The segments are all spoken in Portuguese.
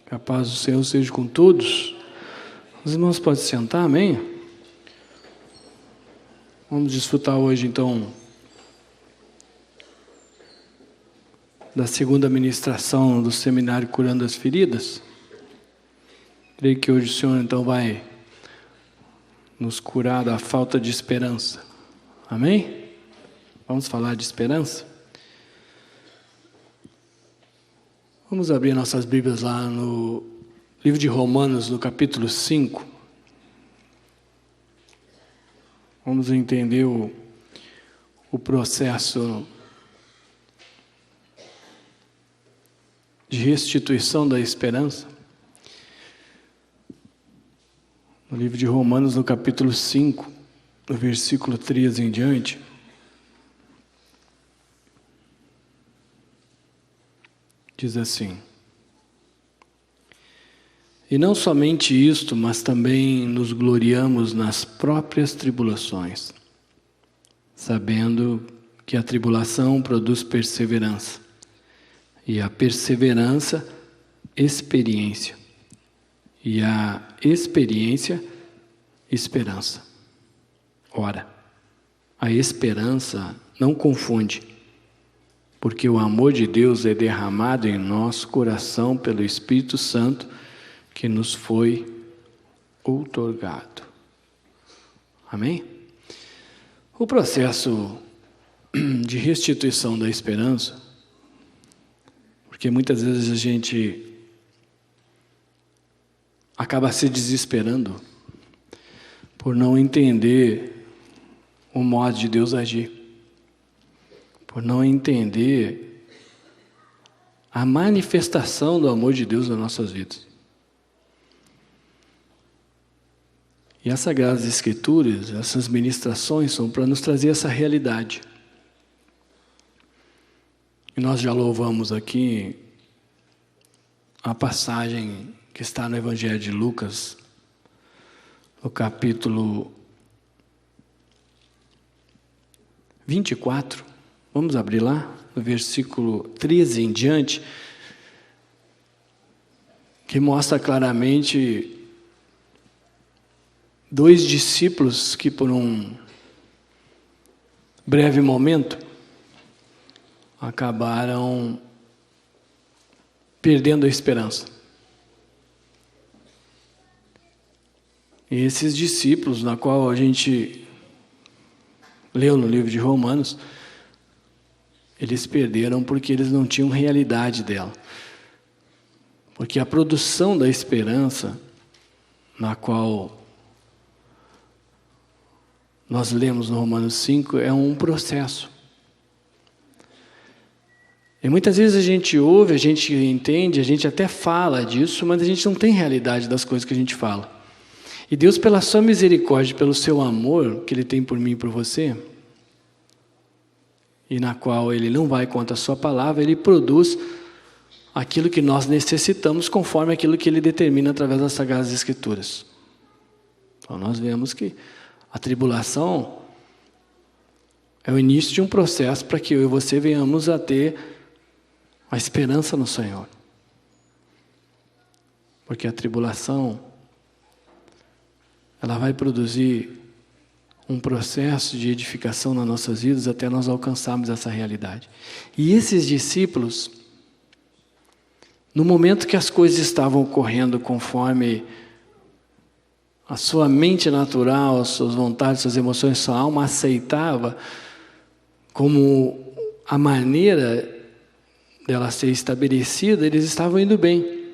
Que a paz do Senhor seja com todos. Os irmãos podem se sentar, amém? Vamos desfrutar hoje, então, da segunda ministração do seminário Curando as Feridas. Creio que hoje o Senhor, então, vai nos curar da falta de esperança. Amém? Vamos falar de esperança? Vamos abrir nossas Bíblias lá no livro de Romanos, no capítulo 5. Vamos entender o processo de restituição da esperança. No livro de Romanos, no capítulo 5, no versículo 13 em diante. Diz assim: E não somente isto, mas também nos gloriamos nas próprias tribulações, sabendo que a tribulação produz perseverança, e a perseverança, experiência, e a experiência, esperança. Ora, a esperança não confunde, porque o amor de Deus é derramado em nosso coração pelo Espírito Santo que nos foi outorgado. Amém? O processo de restituição da esperança, porque muitas vezes a gente acaba se desesperando por não entender o modo de Deus agir, por não entender a manifestação do amor de Deus nas nossas vidas. E as Sagradas Escrituras, essas ministrações são para nos trazer essa realidade. E nós já louvamos aqui a passagem que está no Evangelho de Lucas, no capítulo 24. Vamos abrir lá, no versículo 13 em diante, que mostra claramente dois discípulos que por um breve momento acabaram perdendo a esperança. E esses discípulos, na qual a gente leu no livro de Romanos, eles perderam porque eles não tinham realidade dela. Porque a produção da esperança, na qual nós lemos no Romanos 5, é um processo. E muitas vezes a gente ouve, a gente entende, a gente até fala disso, mas a gente não tem realidade das coisas que a gente fala. E Deus, pela sua misericórdia, pelo seu amor que Ele tem por mim e por você, e na qual Ele não vai contra a sua palavra, Ele produz aquilo que nós necessitamos conforme aquilo que Ele determina através das Sagradas Escrituras. Então nós vemos que a tribulação é o início de um processo para que eu e você venhamos a ter a esperança no Senhor. Porque a tribulação, ela vai produzir um processo de edificação nas nossas vidas até nós alcançarmos essa realidade. E esses discípulos, no momento que as coisas estavam ocorrendo conforme a sua mente natural, as suas vontades, suas emoções, sua alma aceitava como a maneira dela ser estabelecida, eles estavam indo bem.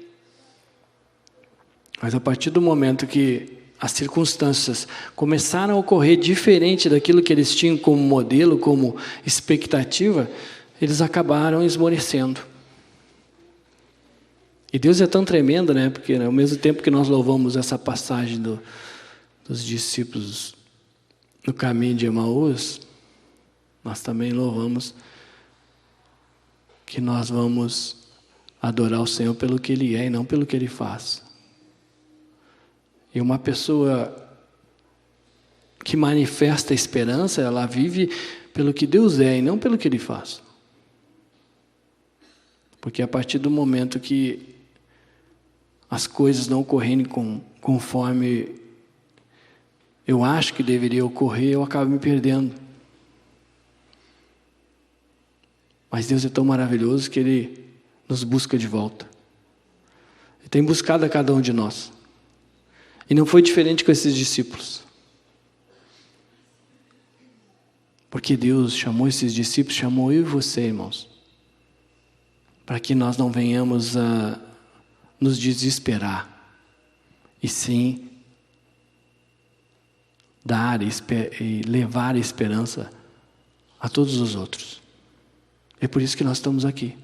Mas a partir do momento que as circunstâncias começaram a ocorrer diferente daquilo que eles tinham como modelo, como expectativa, eles acabaram esmorecendo. E Deus é tão tremendo, né? Porque ao mesmo tempo que nós louvamos essa passagem dos discípulos no caminho de Emaús, nós também louvamos que nós vamos adorar o Senhor pelo que Ele é e não pelo que Ele faz. E uma pessoa que manifesta a esperança, ela vive pelo que Deus é e não pelo que Ele faz. Porque a partir do momento que as coisas não ocorrerem conforme eu acho que deveria ocorrer, eu acabo me perdendo. Mas Deus é tão maravilhoso que Ele nos busca de volta. Ele tem buscado a cada um de nós. E não foi diferente com esses discípulos. Porque Deus chamou esses discípulos, chamou eu e você, irmãos, para que nós não venhamos a nos desesperar, e sim dar e levar a esperança a todos os outros. É por isso que nós estamos aqui.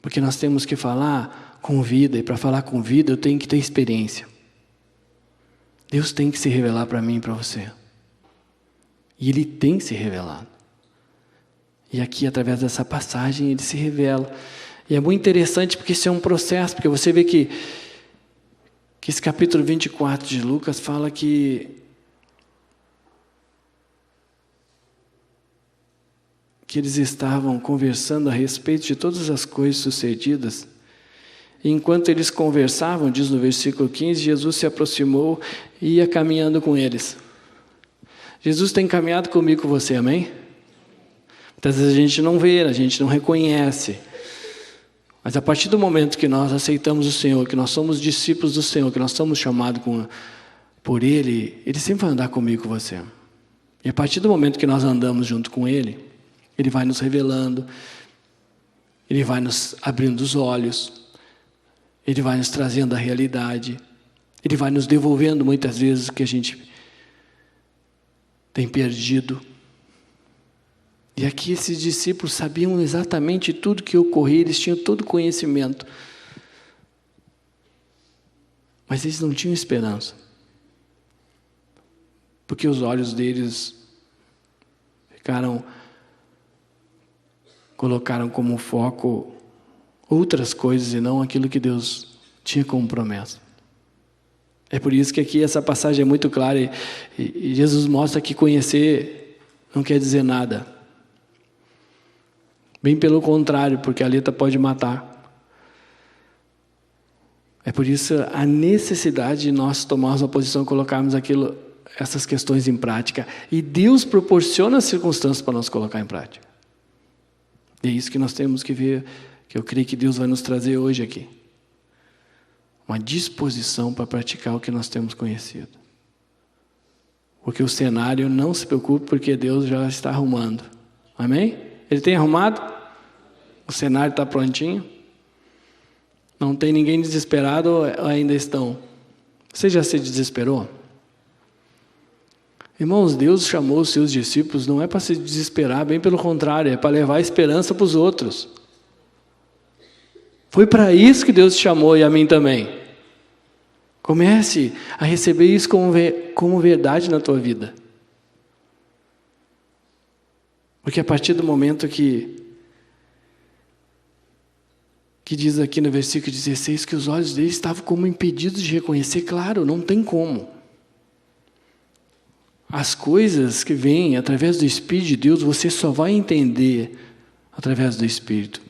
Porque nós temos que falar com vida, e para falar com vida eu tenho que ter experiência. Deus tem que se revelar para mim e para você. E Ele tem se revelado. E aqui, através dessa passagem, Ele se revela. E é muito interessante porque isso é um processo, porque você vê que esse capítulo 24 de Lucas fala que eles estavam conversando a respeito de todas as coisas sucedidas. E enquanto eles conversavam, diz no versículo 15, Jesus se aproximou e ia caminhando com eles. Jesus tem caminhado comigo, com você, amém? Muitas vezes a gente não vê, a gente não reconhece. Mas a partir do momento que nós aceitamos o Senhor, que nós somos discípulos do Senhor, que nós somos chamados por Ele, Ele sempre vai andar comigo, com você. E a partir do momento que nós andamos junto com Ele, Ele vai nos revelando, Ele vai nos abrindo os olhos, Ele vai nos trazendo a realidade, Ele vai nos devolvendo muitas vezes o que a gente tem perdido. E aqui esses discípulos sabiam exatamente tudo que ocorria, eles tinham todo o conhecimento. Mas eles não tinham esperança. Porque os olhos deles colocaram como foco outras coisas e não aquilo que Deus tinha como promessa. É por isso que aqui essa passagem é muito clara e Jesus mostra que conhecer não quer dizer nada. Bem pelo contrário, porque a letra pode matar. É por isso a necessidade de nós tomarmos uma posição e colocarmos essas questões em prática. E Deus proporciona as circunstâncias para nós colocar em prática. E é isso que nós temos que ver, que eu creio que Deus vai nos trazer hoje aqui. Uma disposição para praticar o que nós temos conhecido. Porque o cenário, não se preocupe, porque Deus já está arrumando. Amém? Ele tem arrumado? O cenário está prontinho? Não tem ninguém desesperado ou ainda estão? Você já se desesperou? Irmãos, Deus chamou os seus discípulos não é para se desesperar, bem pelo contrário, é para levar a esperança para os outros. Foi para isso que Deus te chamou e a mim também. Comece a receber isso como verdade na tua vida. Porque a partir do momento que diz aqui no versículo 16 que os olhos deles estavam como impedidos de reconhecer, claro, não tem como. As coisas que vêm através do Espírito de Deus, você só vai entender através do Espírito.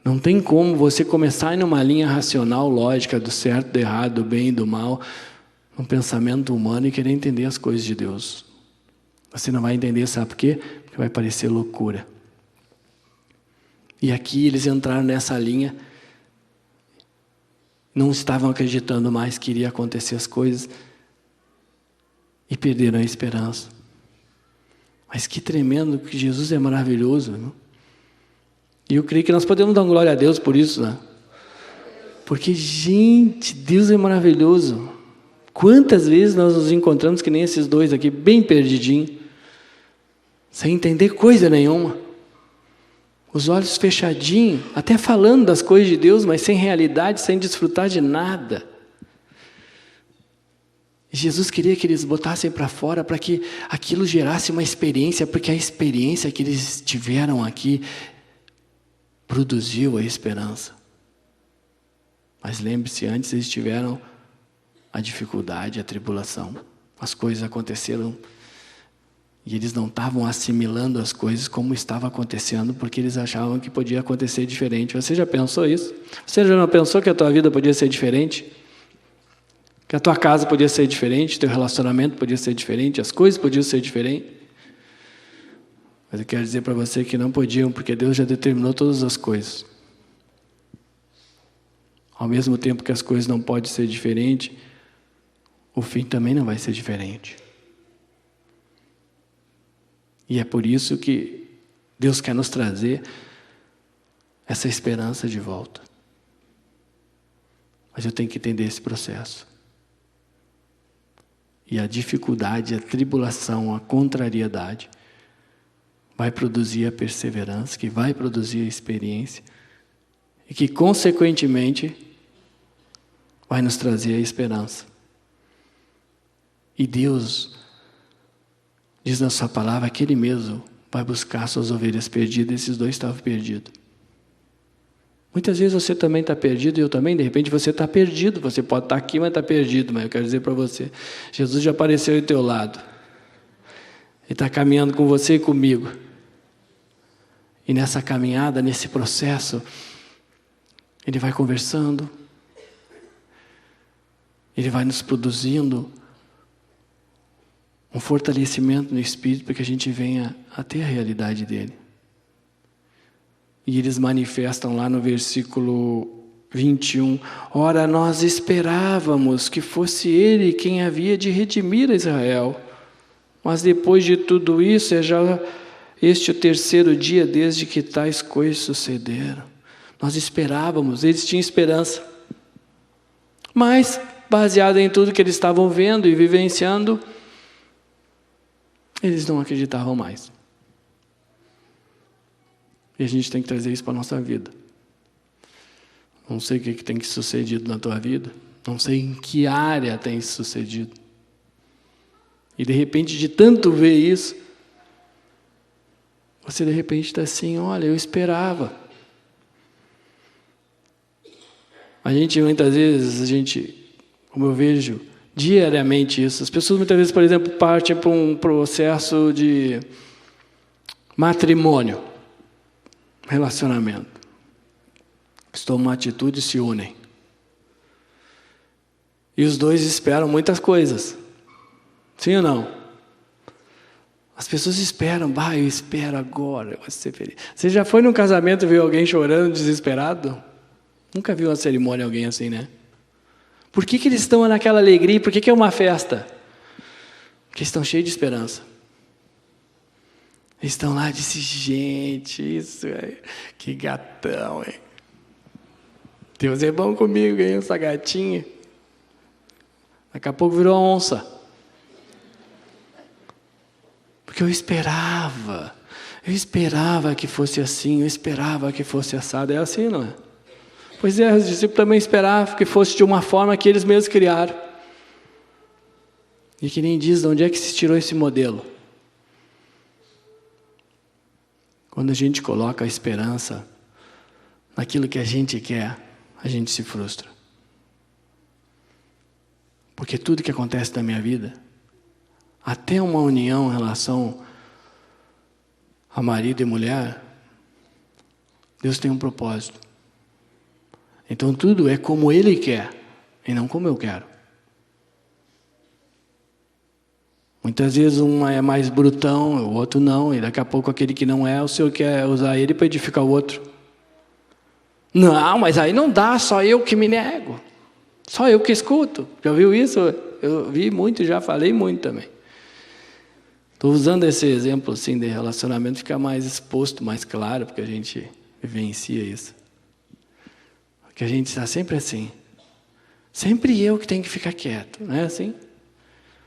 Não tem como você começar em uma linha racional, lógica, do certo, do errado, do bem e do mal, um pensamento humano e querer entender as coisas de Deus. Você não vai entender, sabe por quê? Porque vai parecer loucura. E aqui eles entraram nessa linha, não estavam acreditando mais que iria acontecer as coisas e perderam a esperança. Mas que tremendo, que Jesus é maravilhoso, irmão. E eu creio que nós podemos dar glória a Deus por isso, né? Porque, gente, Deus é maravilhoso. Quantas vezes nós nos encontramos que nem esses dois aqui, bem perdidinhos, sem entender coisa nenhuma. Os olhos fechadinhos, até falando das coisas de Deus, mas sem realidade, sem desfrutar de nada. Jesus queria que eles botassem para fora para que aquilo gerasse uma experiência, porque a experiência que eles tiveram aqui produziu a esperança. Mas lembre-se, antes eles tiveram a dificuldade, a tribulação. As coisas aconteceram E eles não estavam assimilando as coisas como estava acontecendo, porque eles achavam que podia acontecer diferente. Você já pensou isso? Você já não pensou que a tua vida podia ser diferente? Que a tua casa podia ser diferente, teu relacionamento podia ser diferente, as coisas podiam ser diferentes? Mas eu quero dizer para você que não podiam, porque Deus já determinou todas as coisas. Ao mesmo tempo que as coisas não podem ser diferentes, o fim também não vai ser diferente. E é por isso que Deus quer nos trazer essa esperança de volta. Mas eu tenho que entender esse processo. E a dificuldade, a tribulação, a contrariedade vai produzir a perseverança, que vai produzir a experiência e que, consequentemente, vai nos trazer a esperança. E Deus diz na sua palavra que Ele mesmo vai buscar suas ovelhas perdidas. Esses dois estavam perdidos. Muitas vezes você também está perdido e eu também. De repente você está perdido. Você pode estar aqui, mas está perdido. Mas eu quero dizer para você, Jesus já apareceu ao teu lado. Ele está caminhando com você e comigo. E nessa caminhada, nesse processo, Ele vai conversando. Ele vai nos produzindo um fortalecimento no Espírito para que a gente venha a ter a realidade dele. E eles manifestam lá no versículo 21, ora, nós esperávamos que fosse ele quem havia de redimir a Israel, mas depois de tudo isso, é já este o terceiro dia desde que tais coisas sucederam. Nós esperávamos, eles tinham esperança, mas baseado em tudo que eles estavam vendo e vivenciando, eles não acreditavam mais. E a gente tem que trazer isso para a nossa vida. Não sei o que tem que sucedido na tua vida. Não sei em que área tem sucedido. E de repente, de tanto ver isso, você de repente está assim, olha, eu esperava. Muitas vezes, como eu vejo diariamente isso, as pessoas muitas vezes, por exemplo, partem para um processo de matrimônio, relacionamento. Tomam uma atitude e se unem. E os dois esperam muitas coisas. Sim ou não? As pessoas esperam, eu espero agora, eu vou ser feliz. Você já foi num casamento e viu alguém chorando, desesperado? Nunca viu uma cerimônia alguém assim, né? Por que eles estão naquela alegria? Por que é uma festa? Porque estão cheios de esperança. Eles estão lá e dizem, gente, isso é que gatão, hein? Deus é bom comigo, ganhei essa gatinha. Daqui a pouco virou uma onça. Porque eu esperava que fosse assim, eu esperava que fosse assado. É assim, não é? Pois é, os discípulos também esperavam que fosse de uma forma que eles mesmos criaram. E que nem diz de onde é que se tirou esse modelo. Quando a gente coloca a esperança naquilo que a gente quer, a gente se frustra. Porque tudo que acontece na minha vida, até uma união em relação a marido e mulher, Deus tem um propósito. Então tudo é como Ele quer, e não como eu quero. Muitas vezes um é mais brutão, o outro não, e daqui a pouco aquele que não é, o Senhor quer usar ele para edificar o outro. Não, mas aí não dá, só eu que me nego. Só eu que escuto. Já viu isso? Eu vi muito e já falei muito também. Estou usando esse exemplo assim, de relacionamento, ficar mais exposto, mais claro, porque a gente vivencia isso. Porque a gente está sempre assim. Sempre eu que tenho que ficar quieto, não é assim?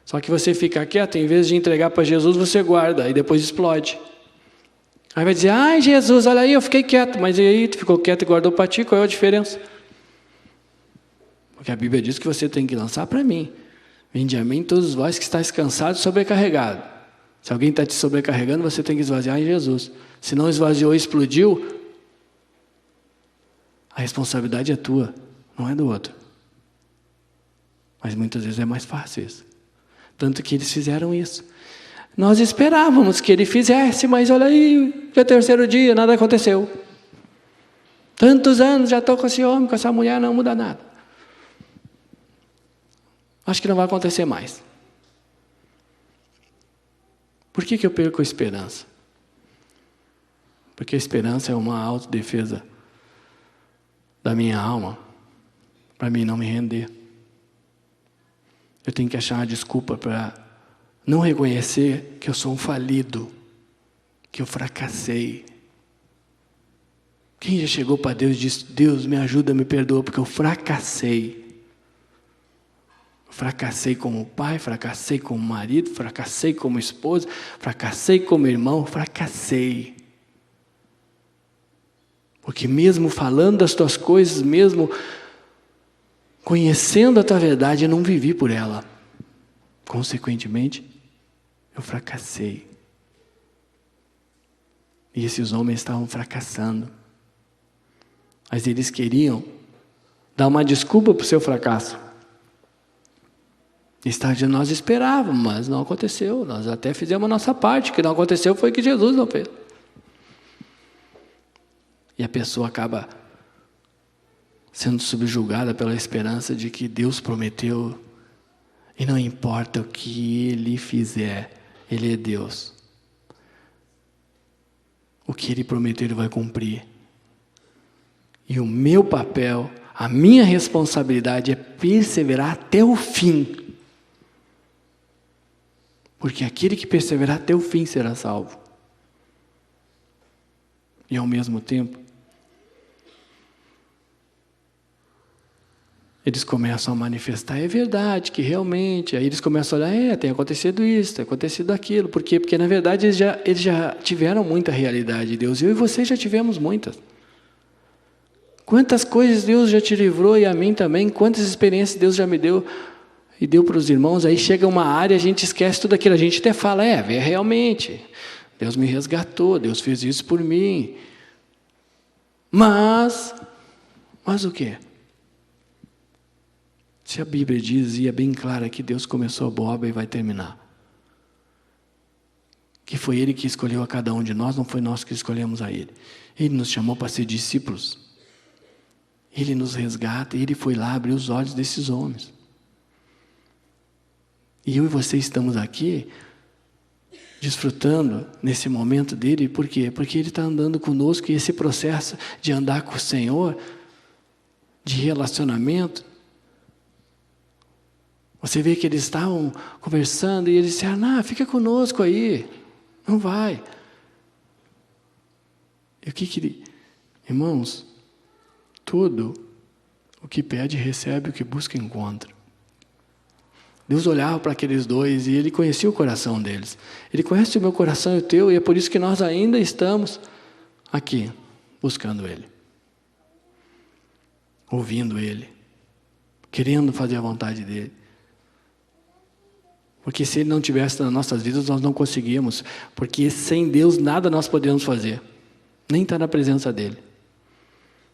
Só que você fica quieto, em vez de entregar para Jesus, você guarda, e depois explode. Aí vai dizer, ai Jesus, olha aí, eu fiquei quieto. Mas e aí, tu ficou quieto e guardou para ti, qual é a diferença? Porque a Bíblia diz que você tem que lançar para mim. Vinde a mim todos vós que estáis cansados e sobrecarregados. Se alguém está te sobrecarregando, você tem que esvaziar em Jesus. Se não esvaziou e explodiu, a responsabilidade é tua, não é do outro. Mas muitas vezes é mais fácil isso. Tanto que eles fizeram isso. Nós esperávamos que ele fizesse, mas olha aí, já é o terceiro dia, nada aconteceu. Tantos anos já estou com esse homem, com essa mulher, não muda nada. Acho que não vai acontecer mais. Por que eu perco a esperança? Porque a esperança é uma autodefesa da minha alma, para mim não me render. Eu tenho que achar uma desculpa para não reconhecer que eu sou um falido, que eu fracassei. Quem já chegou para Deus e disse: Deus, me ajuda, me perdoa, porque eu fracassei. Fracassei como pai, fracassei como marido, fracassei como esposa, fracassei como irmão, fracassei. Porque mesmo falando das tuas coisas, mesmo conhecendo a tua verdade, eu não vivi por ela. Consequentemente, eu fracassei. E esses homens estavam fracassando. Mas eles queriam dar uma desculpa para o seu fracasso. Nós esperávamos, mas não aconteceu. Nós até fizemos a nossa parte. O que não aconteceu foi que Jesus não fez. E a pessoa acaba sendo subjugada pela esperança de que Deus prometeu. E não importa o que Ele fizer, Ele é Deus. O que Ele prometeu, Ele vai cumprir. E o meu papel, a minha responsabilidade é perseverar até o fim. Porque aquele que perseverar até o fim será salvo. E ao mesmo tempo, eles começam a manifestar, é verdade que realmente, aí eles começam a olhar, tem acontecido isso, tem acontecido aquilo. Por quê? Porque na verdade eles já tiveram muita realidade de Deus. Eu e você já tivemos muitas. Quantas coisas Deus já te livrou e a mim também, quantas experiências Deus já me deu e deu para os irmãos. Aí chega uma área, a gente esquece tudo aquilo, a gente até fala, realmente, Deus me resgatou, Deus fez isso por mim. Mas o quê? Se a Bíblia diz, e é bem clara, que Deus começou a boa obra e vai terminar. Que foi Ele que escolheu a cada um de nós, não foi nós que escolhemos a Ele. Ele nos chamou para ser discípulos. Ele nos resgata, e Ele foi lá abrir os olhos desses homens. E eu e você estamos aqui, desfrutando nesse momento dele, por quê? Porque Ele está andando conosco, e esse processo de andar com o Senhor, de relacionamento, você vê que eles estavam conversando, e eles disseram, fica conosco aí, não vai. E o que irmãos, tudo o que pede, recebe, o que busca, encontra. Deus olhava para aqueles dois e Ele conhecia o coração deles. Ele conhece o meu coração e o teu, e é por isso que nós ainda estamos aqui, buscando Ele. Ouvindo Ele. Querendo fazer a vontade dEle. Porque se Ele não tivesse nas nossas vidas, nós não conseguíamos. Porque sem Deus, nada nós podemos fazer. Nem estar na presença dEle.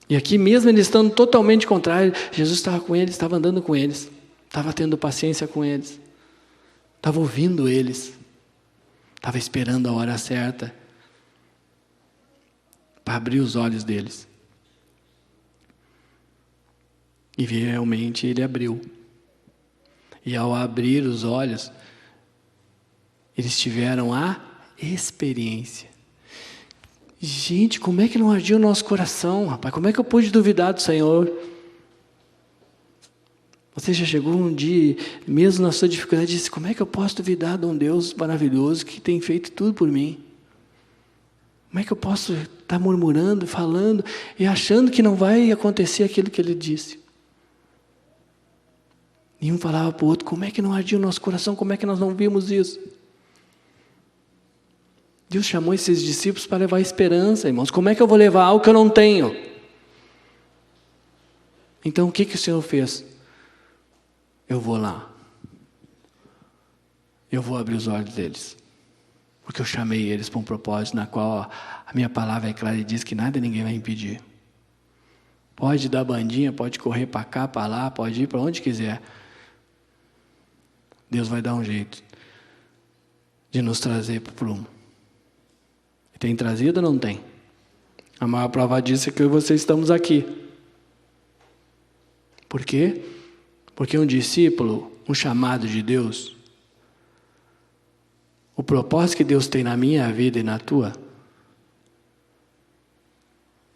E aqui mesmo eles estando totalmente contrários, Jesus estava com eles, estava andando com eles. Estava tendo paciência com eles. Estava ouvindo eles. Estava esperando a hora certa para abrir os olhos deles. E realmente Ele abriu. E ao abrir os olhos, eles tiveram a experiência. Gente, como é que não ardia o nosso coração, rapaz? Como é que eu pude duvidar do Senhor? Você já chegou um dia, mesmo na sua dificuldade, e disse, como é que eu posso duvidar de um Deus maravilhoso que tem feito tudo por mim? Como é que eu posso estar murmurando, falando e achando que não vai acontecer aquilo que Ele disse? E um falava para o outro, como é que não ardia o nosso coração? Como é que nós não vimos isso? Deus chamou esses discípulos para levar esperança, irmãos. Como é que eu vou levar algo que eu não tenho? Então o que o Senhor fez? Eu vou lá. Eu vou abrir os olhos deles. Porque eu chamei eles para um propósito na qual a minha palavra é clara e diz que nada ninguém vai impedir. Pode dar bandinha, pode correr para cá, para lá, pode ir para onde quiser. Deus vai dar um jeito de nos trazer para o prumo. Tem trazido ou não tem? A maior prova disso é que eu e você estamos aqui. Por quê? Porque um discípulo, um chamado de Deus, o propósito que Deus tem na minha vida e na tua,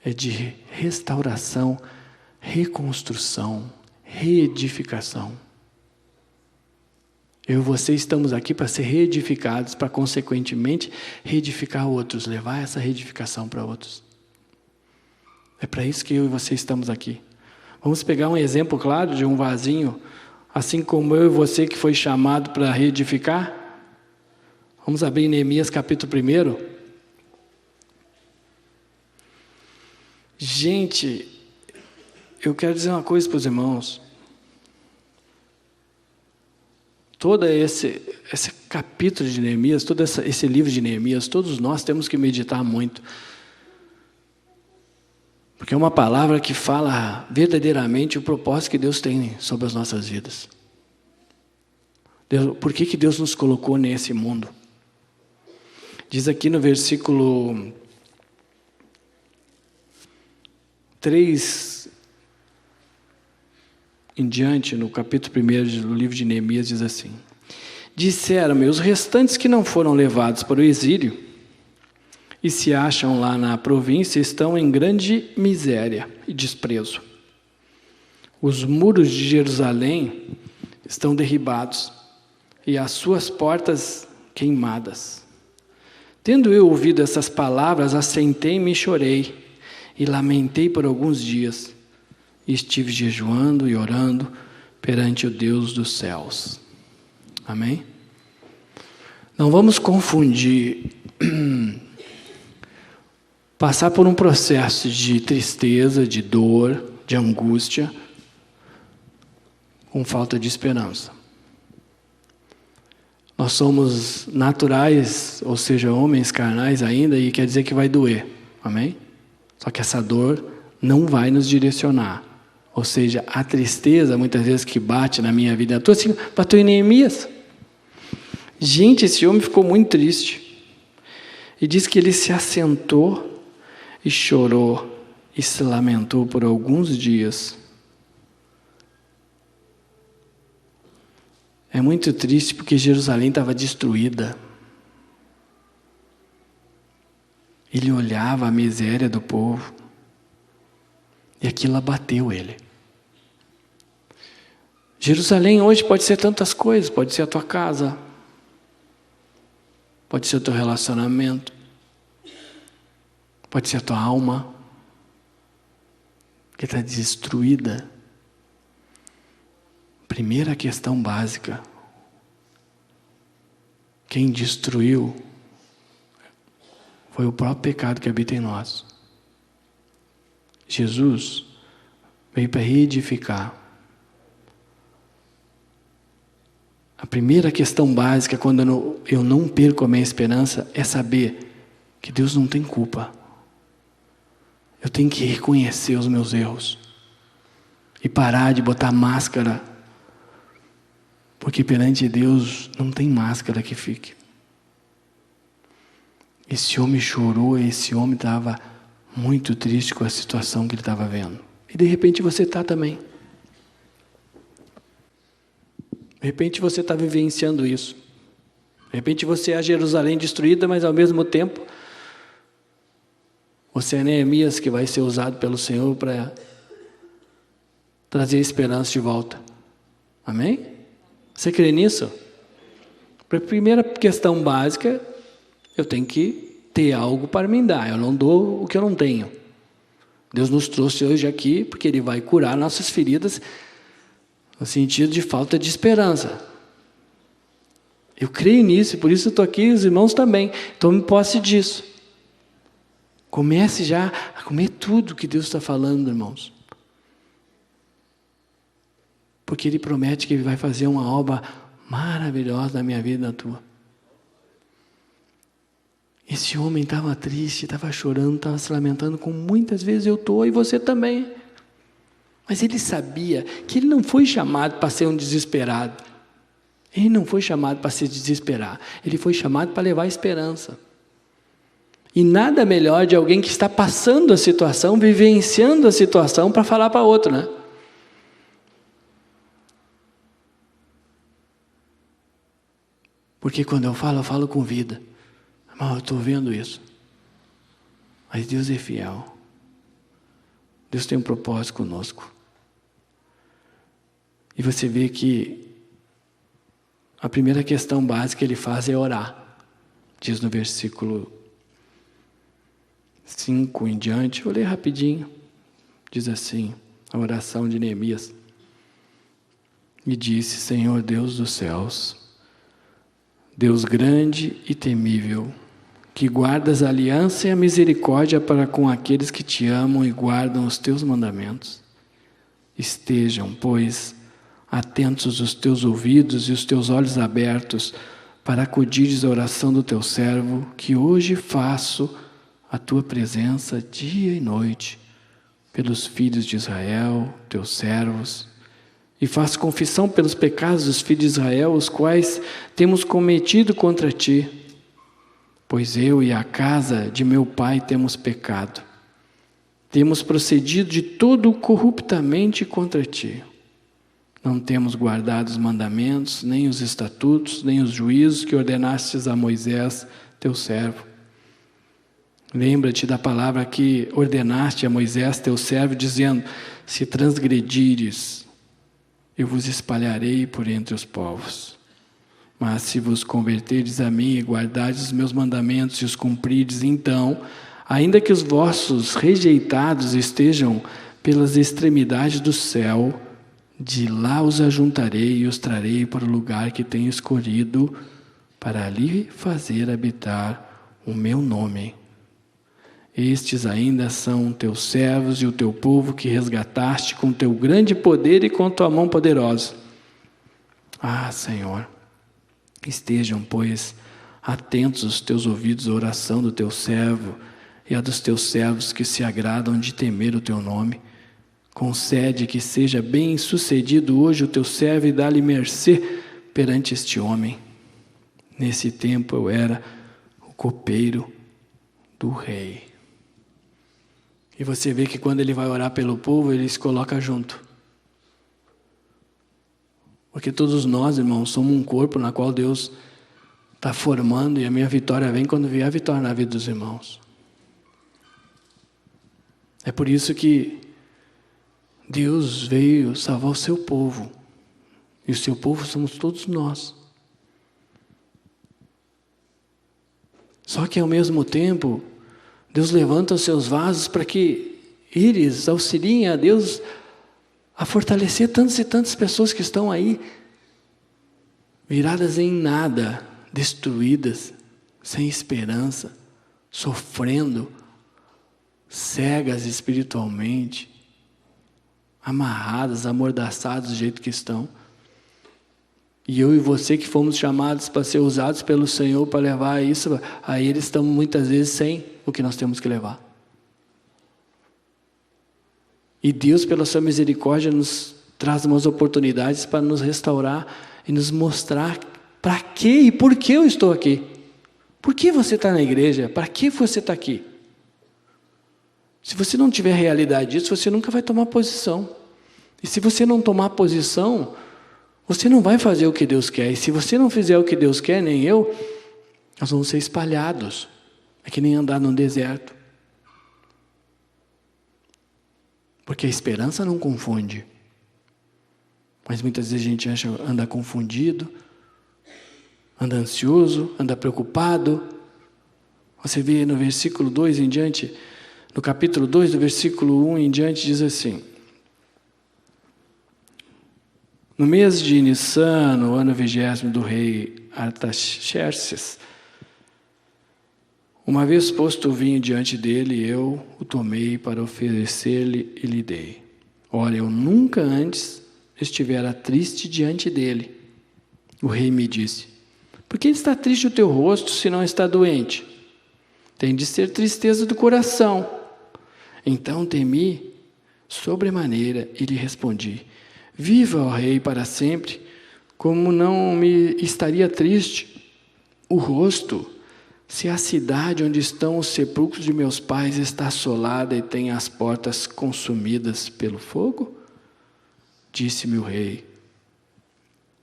é de restauração, reconstrução, reedificação. Eu e você estamos aqui para ser reedificados, para consequentemente reedificar outros, levar essa reedificação para outros. É para isso que eu e você estamos aqui. Vamos pegar um exemplo claro de um vasinho, assim como eu e você que foi chamado para reedificar. Vamos abrir Neemias capítulo 1. Gente, eu quero dizer uma coisa para os irmãos. Todo esse capítulo de Neemias, todo esse livro de Neemias, todos nós temos que meditar muito. Porque é uma palavra que fala verdadeiramente o propósito que Deus tem sobre as nossas vidas. Por que Deus nos colocou nesse mundo? Diz aqui no versículo 3 em diante, no capítulo 1 do livro de Neemias, diz assim: disseram-me, os restantes que não foram levados para o exílio e se acham lá na província estão em grande miséria e desprezo. Os muros de Jerusalém estão derribados e as suas portas queimadas. Tendo eu ouvido essas palavras, assentei-me e chorei e lamentei por alguns dias. E estive jejuando e orando perante o Deus dos céus. Amém? Não vamos confundir passar por um processo de tristeza, de dor, de angústia, com falta de esperança. Nós somos naturais, ou seja, homens carnais ainda, e quer dizer que vai doer. Amém? Só que essa dor não vai nos direcionar. Ou seja, a tristeza, muitas vezes, que bate na minha vida. Assim, bateu em Neemias. Gente, esse homem ficou muito triste. E diz que ele se assentou e chorou e se lamentou por alguns dias. É muito triste porque Jerusalém estava destruída. Ele olhava a miséria do povo. E aquilo abateu ele. Jerusalém hoje pode ser tantas coisas, pode ser a tua casa, pode ser o teu relacionamento, pode ser a tua alma, que está destruída. Primeira questão básica, quem destruiu foi o próprio pecado que habita em nós. Jesus veio para reedificar. A primeira questão básica, quando eu não perco a minha esperança, é saber que Deus não tem culpa. Eu tenho que reconhecer os meus erros e parar de botar máscara, porque perante Deus não tem máscara que fique. Esse homem chorou, esse homem estava muito triste com a situação que ele estava vendo. E de repente você está também. De repente você está vivenciando isso. De repente você é a Jerusalém destruída, mas ao mesmo tempo você é Neemias que vai ser usado pelo Senhor para trazer esperança de volta. Amém? Você crê nisso? A primeira questão básica, eu tenho que ter algo para me dar. Eu não dou o que eu não tenho. Deus nos trouxe hoje aqui porque Ele vai curar nossas feridas no sentido de falta de esperança. Eu creio nisso e por isso eu estou aqui, os irmãos também. Tome posse disso. Comece já a comer tudo que Deus está falando, irmãos. Porque Ele promete que Ele vai fazer uma obra maravilhosa na minha vida e na tua. Esse homem estava triste, estava chorando, estava se lamentando, como muitas vezes eu estou e você também. Mas ele sabia que ele não foi chamado para ser um desesperado. Ele não foi chamado para se desesperar. Ele foi chamado para levar esperança. E nada melhor de alguém que está passando a situação, vivenciando a situação, para falar para outro, né? Porque quando eu falo com vida. Mas eu estou vendo isso. Mas Deus é fiel. Deus tem um propósito conosco. E você vê que a primeira questão básica que ele faz é orar. Diz no versículo 5 em diante, vou ler rapidinho. Diz assim, a oração de Neemias. E disse: Senhor Deus dos céus, Deus grande e temível, que guardas a aliança e a misericórdia para com aqueles que te amam e guardam os teus mandamentos. Estejam, pois, atentos os teus ouvidos e os teus olhos abertos para acudires à oração do teu servo, que hoje faço a tua presença dia e noite, pelos filhos de Israel, teus servos, e faço confissão pelos pecados dos filhos de Israel, os quais temos cometido contra ti, pois eu e a casa de meu pai temos pecado, temos procedido de todo corruptamente contra ti. Não temos guardado os mandamentos, nem os estatutos, nem os juízos que ordenastes a Moisés, teu servo. Lembra-te da palavra que ordenaste a Moisés, teu servo, dizendo: se transgredires, eu vos espalharei por entre os povos. Mas se vos converterdes a mim e guardardes os meus mandamentos e os cumprirdes, então, ainda que os vossos rejeitados estejam pelas extremidades do céu, de lá os ajuntarei e os trarei para o lugar que tenho escolhido, para ali fazer habitar o meu nome. Estes ainda são teus servos e o teu povo que resgataste com teu grande poder e com tua mão poderosa. Ah, Senhor, estejam, pois, atentos os teus ouvidos à oração do teu servo e a dos teus servos que se agradam de temer o teu nome. Concede que seja bem sucedido hoje o teu servo e dá-lhe mercê perante este homem. Nesse tempo eu era o copeiro do rei. E você vê que quando ele vai orar pelo povo, ele se coloca junto. Porque todos nós, irmãos, somos um corpo na qual Deus está formando, e a minha vitória vem quando vier a vitória na vida dos irmãos. É por isso que Deus veio salvar o seu povo. E o seu povo somos todos nós. Só que ao mesmo tempo, Deus levanta os seus vasos para que eles auxiliem a Deus a fortalecer tantas e tantas pessoas que estão aí viradas em nada, destruídas, sem esperança, sofrendo, cegas espiritualmente, amarradas, amordaçadas do jeito que estão. E eu e você que fomos chamados para ser usados pelo Senhor para levar isso, aí eles estão muitas vezes sem o que nós temos que levar. E Deus, pela sua misericórdia, nos traz umas oportunidades para nos restaurar e nos mostrar para que e por que eu estou aqui. Por que você está na igreja? Para que você está aqui? Se você não tiver realidade disso, você nunca vai tomar posição. E se você não tomar posição, você não vai fazer o que Deus quer. E se você não fizer o que Deus quer, nem eu, nós vamos ser espalhados. É que nem andar no deserto. Porque a esperança não confunde. Mas muitas vezes a gente anda confundido, anda ansioso, anda preocupado. Você vê no versículo 2 em diante, no capítulo 2, do versículo 1 em diante, diz assim: no mês de Nissan, no ano 20º do rei Artaxerxes, uma vez posto o vinho diante dele, eu o tomei para oferecer-lhe e lhe dei. Ora, eu nunca antes estivera triste diante dele. O rei me disse: por que está triste o teu rosto se não está doente? Tem de ser tristeza do coração. Então temi sobremaneira e lhe respondi: viva, ó rei, para sempre. como não me estaria triste o rosto, se a cidade onde estão os sepulcros de meus pais está assolada e tem as portas consumidas pelo fogo? Disse-me o rei: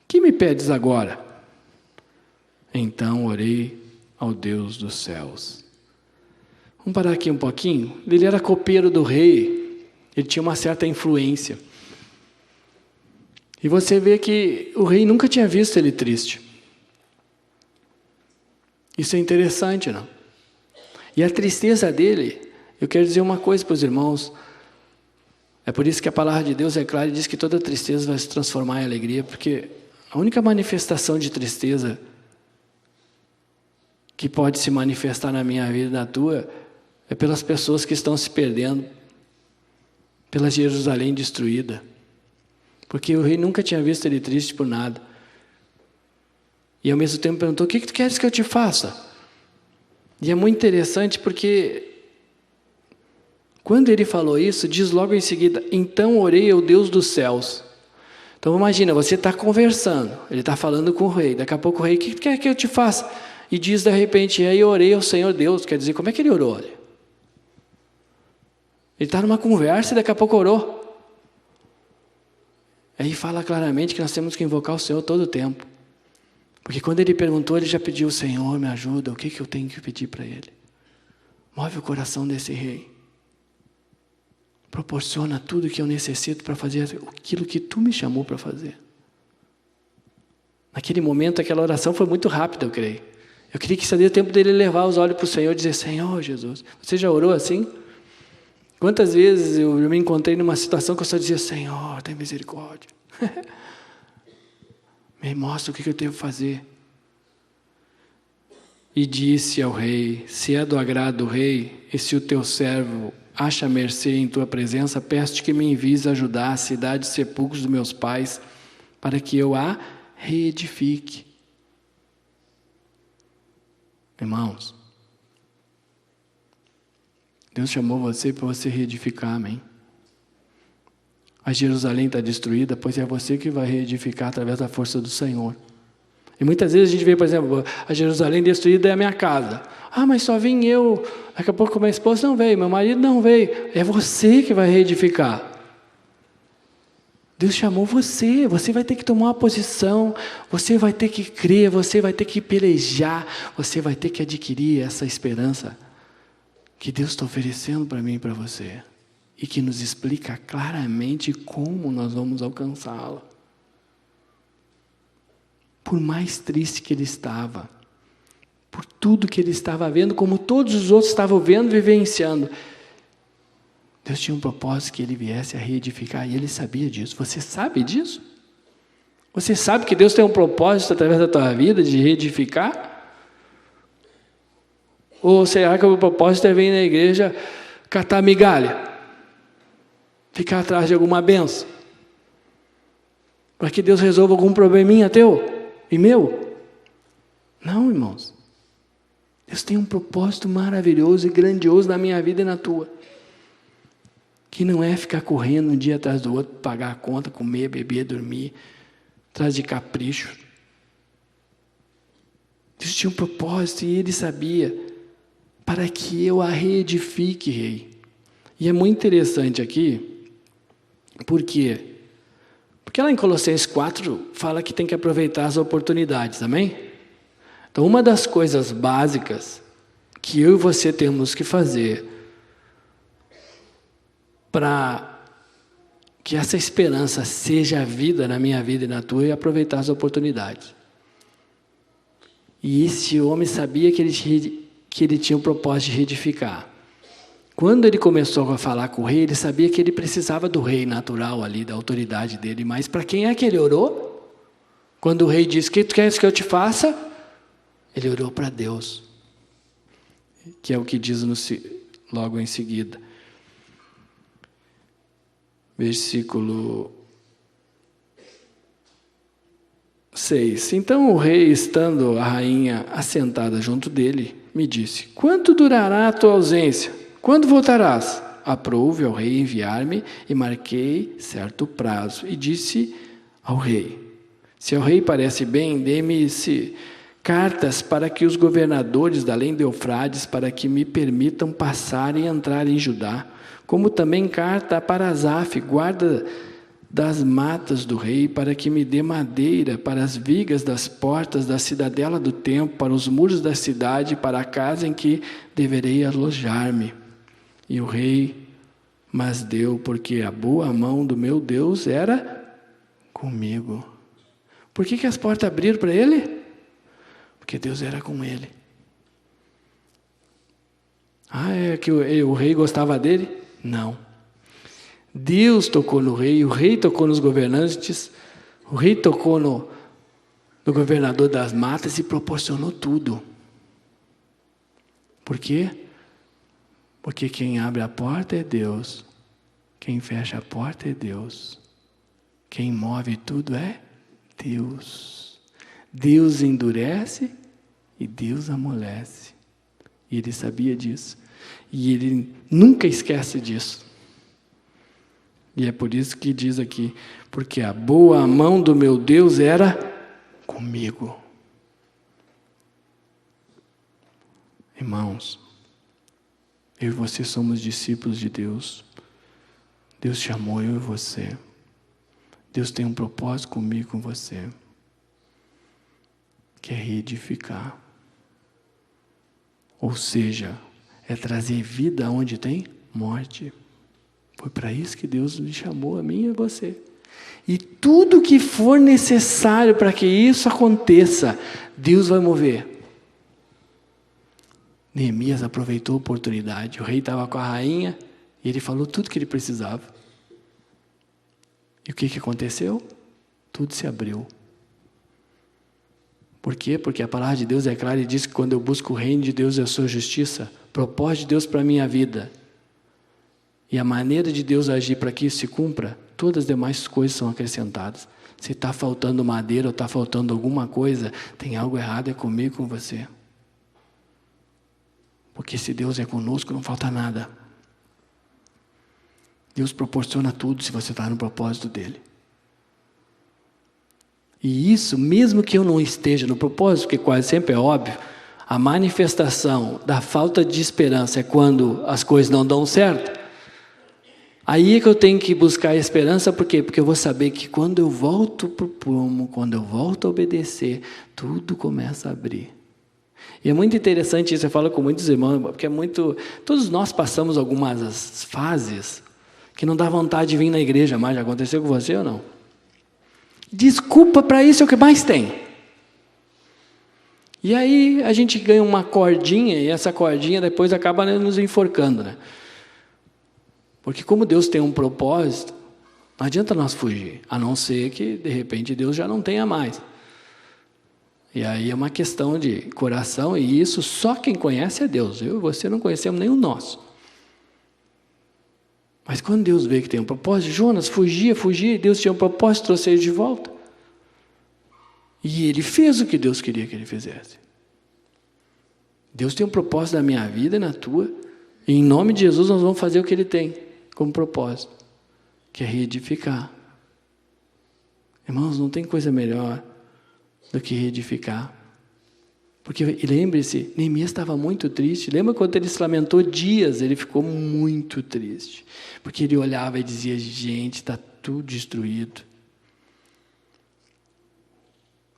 que me pedes agora? Então orei ao Deus dos céus. Vamos parar aqui um pouquinho. Ele era copeiro do rei, ele tinha uma certa influência. E você vê que o rei nunca tinha visto ele triste. Isso é interessante, não? E a tristeza dele, eu quero dizer uma coisa para os irmãos. É por isso que a palavra de Deus é clara e diz que toda tristeza vai se transformar em alegria, porque a única manifestação de tristeza que pode se manifestar na minha vida e na tua é pelas pessoas que estão se perdendo, pela Jerusalém destruída. Porque o rei nunca tinha visto ele triste por nada. E ao mesmo tempo perguntou: o que tu queres que eu te faça? E é muito interessante porque quando ele falou isso, diz logo em seguida: então orei ao Deus dos céus. Então imagina, você está conversando, ele está falando com o rei, daqui a pouco o rei: o que tu quer que eu te faça? E diz de repente: e aí eu orei ao Senhor Deus. Quer dizer, como é que ele orou? Ele está numa conversa e daqui a pouco orou. Aí fala claramente que nós temos que invocar o Senhor todo o tempo. Porque quando ele perguntou, ele já pediu: Senhor, me ajuda, o que eu tenho que pedir para ele? Move o coração desse rei. Proporciona tudo que eu necessito para fazer aquilo que tu me chamou para fazer. Naquele momento, aquela oração foi muito rápida, eu creio. Eu queria que isso dê tempo dele levar os olhos para o Senhor e dizer: Senhor Jesus, você já orou assim? Quantas vezes eu me encontrei numa situação que eu só dizia: Senhor, tem misericórdia. Me mostra o que eu devo fazer. E disse ao rei: se é do agrado do rei, e se o teu servo acha mercê em tua presença, peço-te que me envies ajudar a cidade de sepulcros dos meus pais, para que eu a reedifique. Irmãos, Deus chamou você para você reedificar, amém? A Jerusalém está destruída, pois é você que vai reedificar através da força do Senhor. E muitas vezes a gente vê, por exemplo, a Jerusalém destruída é a minha casa. Ah, mas só vim eu, daqui a pouco minha esposa não veio, meu marido não veio. É você que vai reedificar. Deus chamou você, você vai ter que tomar uma posição, você vai ter que crer, você vai ter que pelejar, você vai ter que adquirir essa esperança que Deus está oferecendo para mim e para você. E que nos explica claramente como nós vamos alcançá-la. Por mais triste que ele estava, por tudo que ele estava vendo, como todos os outros estavam vendo e vivenciando, Deus tinha um propósito que ele viesse a reedificar, e ele sabia disso. Você sabe disso? Você sabe que Deus tem um propósito através da tua vida de reedificar? Ou será que o propósito é vir na igreja catar migalha? Ficar atrás de alguma benção? Para que Deus resolva algum probleminha teu e meu? Não, irmãos. Deus tem um propósito maravilhoso e grandioso na minha vida e na tua. Que não é ficar correndo um dia atrás do outro, pagar a conta, comer, beber, dormir, atrás de capricho. Deus tinha um propósito e Ele sabia, para que eu a reedifique, rei. E é muito interessante aqui, por quê? Porque lá em Colossenses 4 fala que tem que aproveitar as oportunidades, amém? Então uma das coisas básicas que eu e você temos que fazer para que essa esperança seja a vida na minha vida e na tua, é aproveitar as oportunidades. E esse homem sabia que ele tinha o propósito de reedificar. Quando ele começou a falar com o rei, ele sabia que ele precisava do rei natural ali, da autoridade dele. Mas para quem é que ele orou? Quando o rei disse: o que tu queres que eu te faça? Ele orou para Deus. Que é o que diz logo em seguida. Versículo 6. Então o rei, estando a rainha assentada junto dele, me disse: quanto durará a tua ausência? Quando voltarás? Aprouve ao rei enviar-me, e marquei certo prazo. E disse ao rei: Se ao rei parece bem, dê-me cartas para que os governadores da além de Eufrates, para que me permitam passar e entrar em Judá, como também carta para Asaf, guarda das matas do rei, para que me dê madeira para as vigas das portas da cidadela do templo, para os muros da cidade, para a casa em que deverei alojar-me. E o rei mas deu, porque a boa mão do meu Deus era comigo. Por que as portas abriram para ele? Porque Deus era com ele. É que o rei gostava dele? Não. Deus tocou no rei, o rei tocou nos governantes, o rei tocou no governador das matas e proporcionou tudo. Por quê? Porque quem abre a porta é Deus, quem fecha a porta é Deus, quem move tudo é Deus. Deus endurece e Deus amolece. E ele sabia disso. E ele nunca esquece disso. E é por isso que diz aqui, porque a boa mão do meu Deus era comigo. Irmãos, eu e você somos discípulos de Deus. Deus chamou eu e você. Deus tem um propósito comigo e com você, que é reedificar. Ou seja, é trazer vida onde tem morte. Foi para isso que Deus me chamou, a mim e a você. E tudo que for necessário para que isso aconteça, Deus vai mover. Neemias aproveitou a oportunidade. O rei estava com a rainha e ele falou tudo que ele precisava. E o que aconteceu? Tudo se abriu. Por quê? Porque a palavra de Deus é clara e diz que quando eu busco o reino de Deus e a sua justiça, propósito de Deus para a minha vida, e a maneira de Deus agir para que isso se cumpra, todas as demais coisas são acrescentadas. Se está faltando madeira ou está faltando alguma coisa, tem algo errado, é comigo e com você. Porque se Deus é conosco, não falta nada. Deus proporciona tudo se você está no propósito dele. E isso, mesmo que eu não esteja no propósito, porque quase sempre é óbvio, a manifestação da falta de esperança é quando as coisas não dão certo. Aí é que eu tenho que buscar a esperança, por quê? Porque eu vou saber que quando eu volto para o prumo, quando eu volto a obedecer, tudo começa a abrir. E é muito interessante isso, eu falo com muitos irmãos, porque todos nós passamos algumas fases que não dá vontade de vir na igreja mais. Já aconteceu com você ou não? Desculpa para isso é o que mais tem. E aí a gente ganha uma cordinha, e essa cordinha depois acaba nos enforcando, né? Porque como Deus tem um propósito, não adianta nós fugir, a não ser que de repente Deus já não tenha mais. E aí é uma questão de coração, e isso só quem conhece é Deus. Eu e você não conhecemos nem o nosso. Mas quando Deus vê que tem um propósito, Jonas fugia, e Deus tinha um propósito, trouxe ele de volta. E ele fez o que Deus queria que ele fizesse. Deus tem um propósito na minha vida e na tua, e em nome de Jesus nós vamos fazer o que ele tem como propósito, que é reedificar. Irmãos, não tem coisa melhor do que reedificar. Porque lembre-se, Neemias estava muito triste. Lembra quando ele se lamentou dias? Ele ficou muito triste. Porque ele olhava e dizia, gente, está tudo destruído.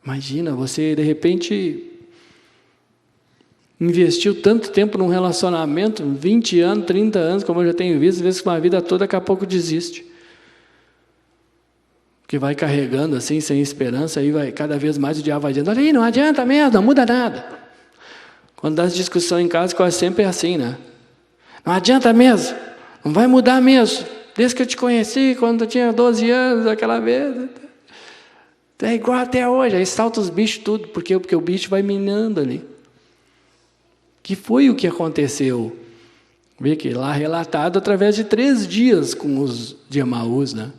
Imagina, você de repente investiu tanto tempo num relacionamento, 20 anos, 30 anos, como eu já tenho visto, às vezes uma vida toda, daqui a pouco desiste. Porque vai carregando assim, sem esperança, aí vai, cada vez mais o diabo vai dizendo, olha aí, não adianta mesmo, não muda nada. Quando dá discussão em casa, quase sempre é assim, né? Não adianta mesmo, não vai mudar mesmo. Desde que eu te conheci, quando eu tinha 12 anos, aquela vez, é igual até hoje, aí salta os bichos tudo, porque o bicho vai minando ali. Que foi o que aconteceu? Vê que lá relatado através de 3 dias com os de Emaús, né?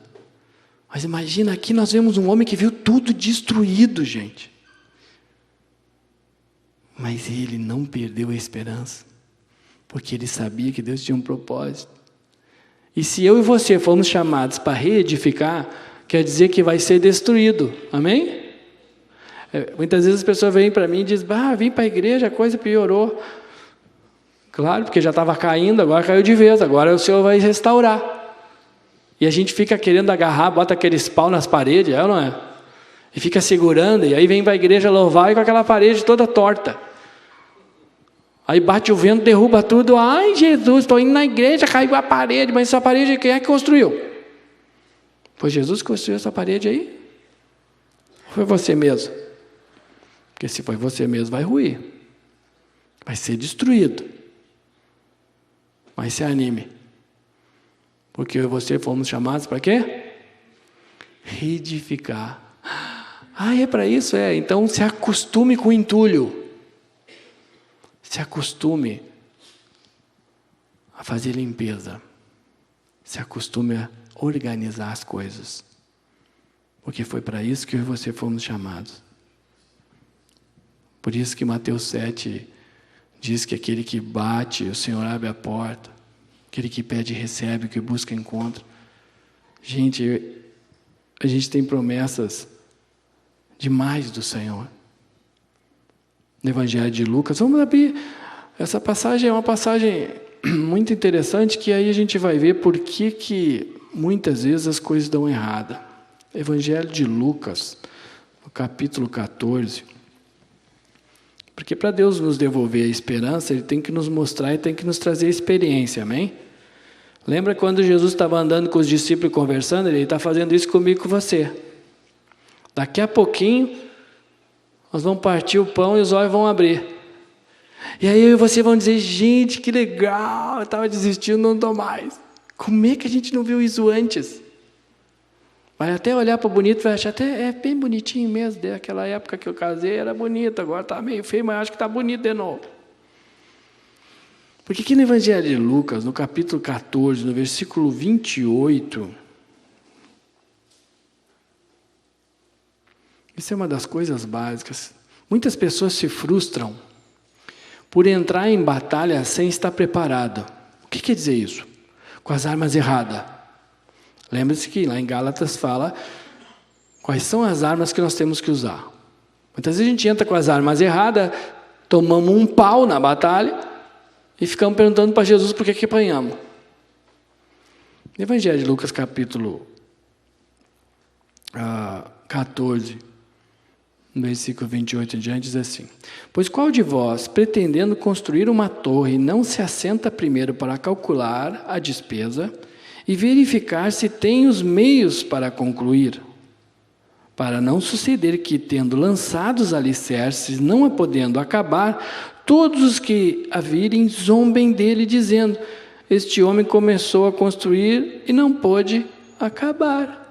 Mas imagina, aqui nós vemos um homem que viu tudo destruído, gente. Mas ele não perdeu a esperança, porque ele sabia que Deus tinha um propósito. E se eu e você formos chamados para reedificar, quer dizer que vai ser destruído, amém? Muitas vezes as pessoas vêm para mim e dizem, vim para a igreja, a coisa piorou. Claro, porque já estava caindo, agora caiu de vez, agora o Senhor vai restaurar. E a gente fica querendo agarrar, bota aqueles pau nas paredes, é ou não é? E fica segurando, e aí vem para a igreja louvar e com aquela parede toda torta. Aí bate o vento, derruba tudo. Ai, Jesus, estou indo na igreja, caiu a parede. Mas essa parede quem é que construiu? Foi Jesus que construiu essa parede aí? Ou foi você mesmo? Porque se foi você mesmo, vai ruir. Vai ser destruído. Mas se anime. Porque eu e você fomos chamados para quê? Reedificar. É para isso? Então se acostume com o entulho. Se acostume a fazer limpeza. Se acostume a organizar as coisas. Porque foi para isso que eu e você fomos chamados. Por isso que Mateus 7 diz que aquele que bate, o Senhor abre a porta. Aquele que pede, recebe, o que busca, encontra. Gente, a gente tem promessas demais do Senhor. No Evangelho de Lucas, vamos abrir. Essa passagem é uma passagem muito interessante, que aí a gente vai ver por que muitas vezes as coisas dão errada. Evangelho de Lucas, no capítulo 14. Porque para Deus nos devolver a esperança, Ele tem que nos mostrar e tem que nos trazer experiência, amém? Lembra quando Jesus estava andando com os discípulos e conversando? Ele está fazendo isso comigo e com você. Daqui a pouquinho, nós vamos partir o pão e os olhos vão abrir. E aí eu e você vão dizer, gente, que legal, eu estava desistindo, não estou mais. Como é que a gente não viu isso antes? Vai até olhar para o bonito e vai achar até bem bonitinho mesmo. Daquela época que eu casei era bonito, agora está meio feio, mas acho que está bonito de novo. Porque aqui no Evangelho de Lucas, no capítulo 14, no versículo 28, isso é uma das coisas básicas. Muitas pessoas se frustram por entrar em batalha sem estar preparado. O que quer dizer isso? Com as armas erradas. Lembre-se que lá em Gálatas fala quais são as armas que nós temos que usar. Muitas vezes a gente entra com as armas erradas, tomamos um pau na batalha e ficamos perguntando para Jesus por que apanhamos. No Evangelho de Lucas, capítulo 14, no versículo 28 em diante, diz assim: Pois qual de vós, pretendendo construir uma torre, não se assenta primeiro para calcular a despesa e verificar se tem os meios para concluir? Para não suceder que, tendo lançado os alicerces, não a podendo acabar, todos os que a virem zombem dele, dizendo: Este homem começou a construir e não pôde acabar.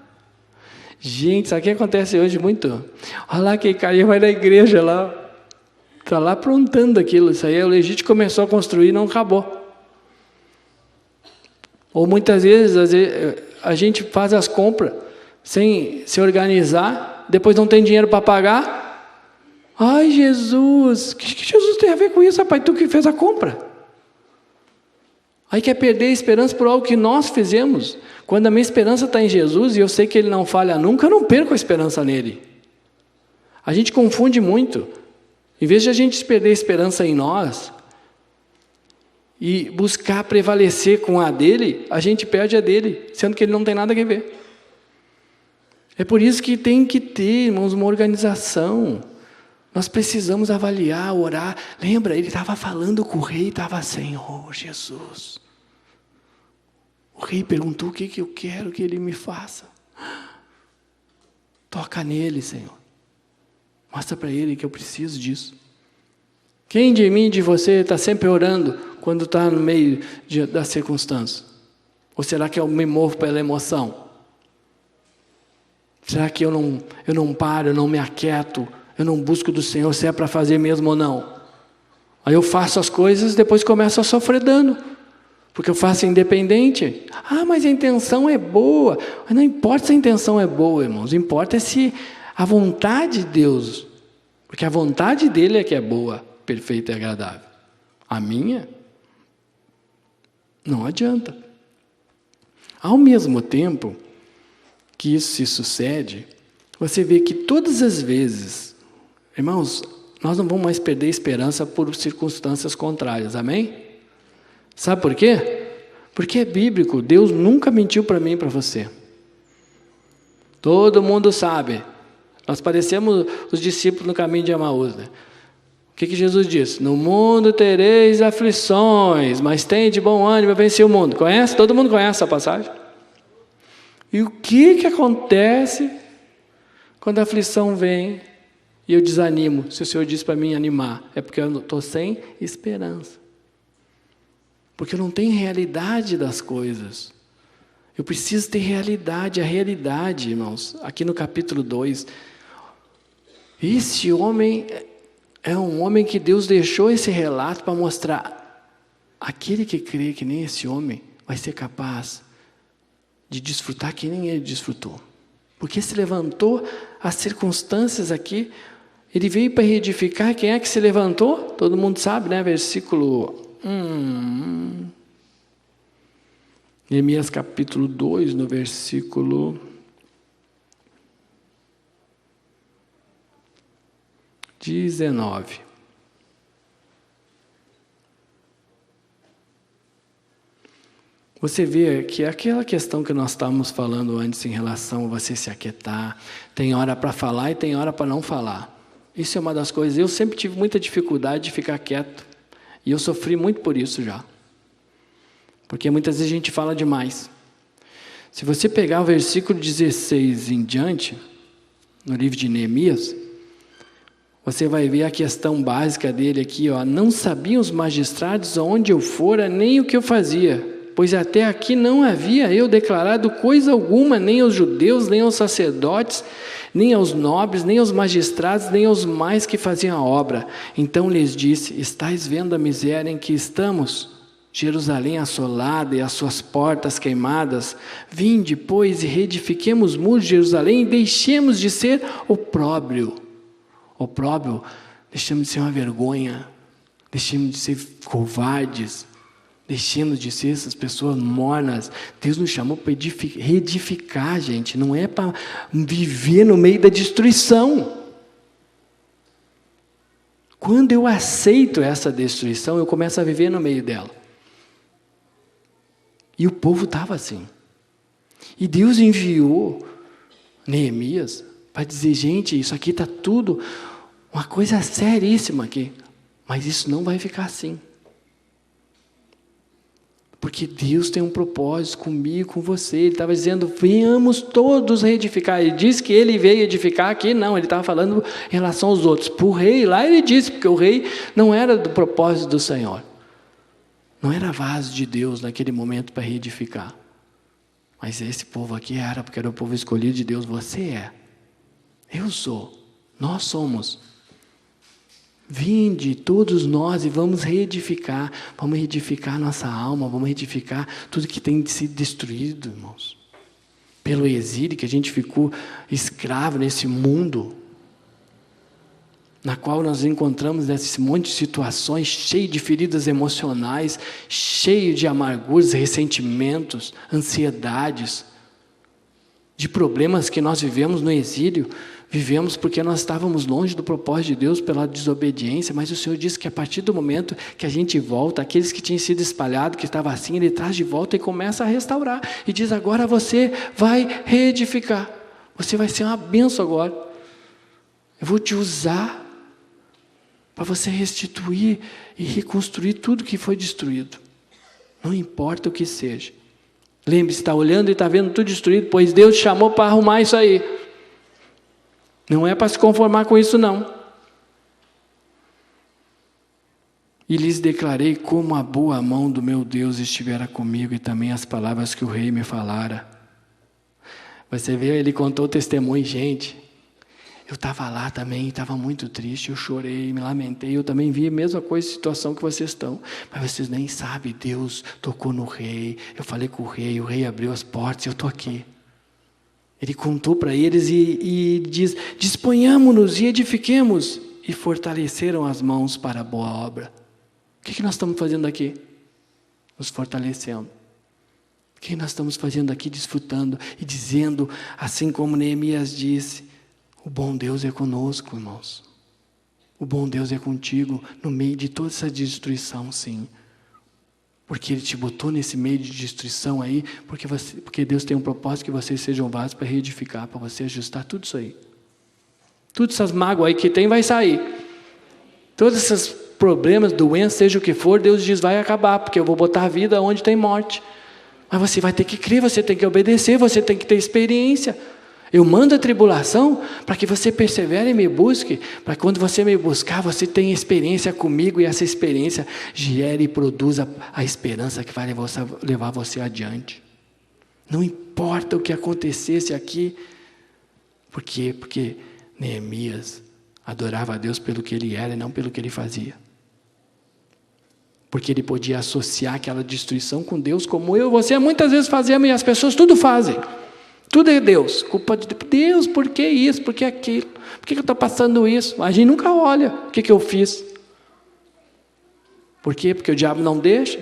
Gente, sabe o que acontece hoje muito? Olha lá, aquele carinha vai na igreja lá, está lá aprontando aquilo. Isso aí o legítimo começou a construir e não acabou. Ou muitas vezes a gente faz as compras sem se organizar, depois não tem dinheiro para pagar. Ai, Jesus, o que Jesus tem a ver com isso, rapaz? Tu que fez a compra. Aí quer perder a esperança por algo que nós fizemos. Quando a minha esperança está em Jesus e eu sei que Ele não falha nunca, eu não perco a esperança nele. A gente confunde muito. Em vez de a gente perder a esperança em nós e buscar prevalecer com a dele, a gente perde a dele, sendo que ele não tem nada a ver. É por isso que tem que ter, irmãos, uma organização. Nós precisamos avaliar, orar. Lembra, ele estava falando com o rei, estava Senhor Jesus. O rei perguntou o que eu quero que ele me faça. Toca nele, Senhor. Mostra para ele que eu preciso disso. Quem de mim e de você está sempre orando quando está no meio das circunstâncias? Ou será que eu me movo pela emoção? Será que eu não paro, eu não me aquieto, eu não busco do Senhor se é para fazer mesmo ou não? Aí eu faço as coisas e depois começo a sofrer dano, porque eu faço independente. Mas a intenção é boa. Não importa se a intenção é boa, irmãos, importa se a vontade de Deus, porque a vontade dele é que é boa, perfeita e agradável. A minha, não adianta. Ao mesmo tempo que isso se sucede, você vê que todas as vezes Irmãos, nós não vamos mais perder esperança por circunstâncias contrárias, amém? Sabe por quê? Porque é bíblico, Deus nunca mentiu para mim e para você. Todo mundo sabe. Nós parecemos os discípulos no caminho de Emaús, né? O que Jesus disse? No mundo tereis aflições, mas tem de bom ânimo, vencer o mundo. Conhece? Todo mundo conhece essa passagem? E o que acontece quando a aflição vem e eu desanimo? Se o Senhor diz para mim animar, é porque eu estou sem esperança. Porque eu não tenho realidade das coisas. Eu preciso ter realidade, a realidade, irmãos. Aqui no capítulo 2, esse homem é um homem que Deus deixou esse relato para mostrar. Aquele que crê que nem esse homem vai ser capaz de desfrutar que nem ele desfrutou. Porque se levantou as circunstâncias aqui, ele veio para reedificar. Quem é que se levantou? Todo mundo sabe, né? Versículo... Neemias capítulo 2, no versículo 19. Você vê que aquela questão que nós estávamos falando antes em relação a você se aquietar, tem hora para falar e tem hora para não falar. Isso é uma das coisas, eu sempre tive muita dificuldade de ficar quieto, e eu sofri muito por isso já. Porque muitas vezes a gente fala demais. Se você pegar o versículo 16 em diante, no livro de Neemias, você vai ver a questão básica dele aqui, ó. Não sabiam os magistrados aonde eu fora, nem o que eu fazia, pois até aqui não havia eu declarado coisa alguma, nem aos judeus, nem aos sacerdotes, nem aos nobres, nem aos magistrados, nem aos mais que faziam a obra. Então lhes disse: estáis vendo a miséria em que estamos? Jerusalém assolada e as suas portas queimadas. Vinde, pois, e reedifiquemos os muros de Jerusalém e deixemos de ser opróbrio. Opróbrio, deixemos de ser uma vergonha, deixemos de ser covardes, deixemos de ser essas pessoas mornas. Deus nos chamou para reedificar, gente, não é para viver no meio da destruição. Quando eu aceito essa destruição, eu começo a viver no meio dela. E o povo estava assim. E Deus enviou Neemias para dizer: gente, isso aqui está tudo uma coisa seríssima aqui. Mas isso não vai ficar assim. Porque Deus tem um propósito comigo, com você. Ele estava dizendo: venhamos todos reedificar. Ele disse que ele veio edificar aqui. Não, ele estava falando em relação aos outros. Para o rei lá ele disse, porque o rei não era do propósito do Senhor. Não era vaso de Deus naquele momento para reedificar. Mas esse povo aqui era, porque era o povo escolhido de Deus. Você é. Eu sou. Nós somos. Vinde, todos nós, e vamos reedificar. Vamos reedificar nossa alma. Vamos reedificar tudo que tem sido destruído, irmãos. Pelo exílio que a gente ficou escravo nesse mundo, na qual nós encontramos esse monte de situações cheio de feridas emocionais, cheio de amarguras, ressentimentos, ansiedades, de problemas que nós vivemos no exílio. Vivemos porque nós estávamos longe do propósito de Deus pela desobediência, mas o Senhor disse que a partir do momento que a gente volta, aqueles que tinham sido espalhados, que estavam assim, Ele traz de volta e começa a restaurar. E diz: agora você vai reedificar. Você vai ser uma bênção agora. Eu vou te usar para você restituir e reconstruir tudo que foi destruído. Não importa o que seja. Lembre-se, está olhando e está vendo tudo destruído, pois Deus te chamou para arrumar isso aí. Não é para se conformar com isso, não. E lhes declarei como a boa mão do meu Deus estivera comigo, e também as palavras que o rei me falara. Você vê, ele contou o testemunho. Gente, eu estava lá também, estava muito triste, eu chorei, me lamentei, eu também vi a mesma coisa, situação que vocês estão. Mas vocês nem sabem, Deus tocou no rei, eu falei com o rei abriu as portas, eu estou aqui. Ele contou para eles e diz: disponhamos-nos e edifiquemos. E fortaleceram as mãos para a boa obra. O que nós estamos fazendo aqui? Nos fortalecendo. O que nós estamos fazendo aqui? Desfrutando e dizendo, assim como Neemias disse: o bom Deus é conosco, irmãos. O bom Deus é contigo no meio de toda essa destruição, sim. Porque Ele te botou nesse meio de destruição aí, porque Deus tem um propósito que vocês sejam vasos para reedificar, para você ajustar tudo isso aí. Todas essas mágoas aí que tem vai sair. Todos esses problemas, doenças, seja o que for, Deus diz, vai acabar, porque eu vou botar a vida onde tem morte. Mas você vai ter que crer, você tem que obedecer, você tem que ter experiência. Eu mando a tribulação para que você persevere e me busque, para que quando você me buscar, você tenha experiência comigo e essa experiência gere e produza a esperança que vai levar você adiante. Não importa o que acontecesse aqui. Por quê? Porque Neemias adorava a Deus pelo que ele era e não pelo que ele fazia. Porque ele podia associar aquela destruição com Deus, como eu e você muitas vezes fazemos, e as pessoas tudo fazem. Tudo é Deus, culpa de Deus, por que isso, por que aquilo? Por que eu estou passando isso? A gente nunca olha o que eu fiz. Por quê? Porque o diabo não deixa.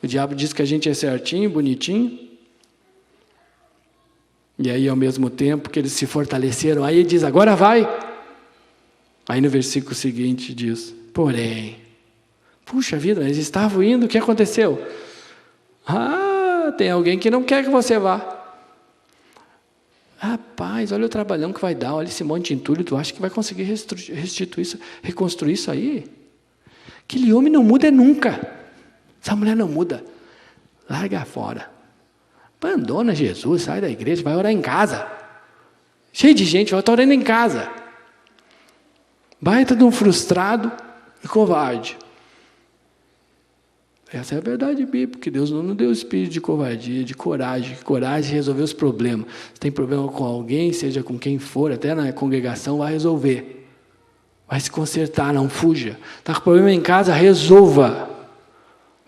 O diabo diz que a gente é certinho, bonitinho. E aí, ao mesmo tempo que eles se fortaleceram, aí ele diz, agora vai. Aí no versículo seguinte diz, porém, puxa vida, eles estavam indo, o que aconteceu? Tem alguém que não quer que você vá. Rapaz, olha o trabalhão que vai dar, olha esse monte de entulho, tu acha que vai conseguir restituir isso, reconstruir isso aí? Aquele homem não muda nunca. Essa mulher não muda. Larga fora. Abandona Jesus, sai da igreja, vai orar em casa. Cheio de gente, vai estar orando em casa. Baita de um frustrado e covarde. Essa é a verdade bíblica, que Deus não nos deu espírito de covardia, de coragem de resolver os problemas. Se tem problema com alguém, seja com quem for, até na congregação, vai resolver. Vai se consertar, não fuja. Está com problema em casa, resolva.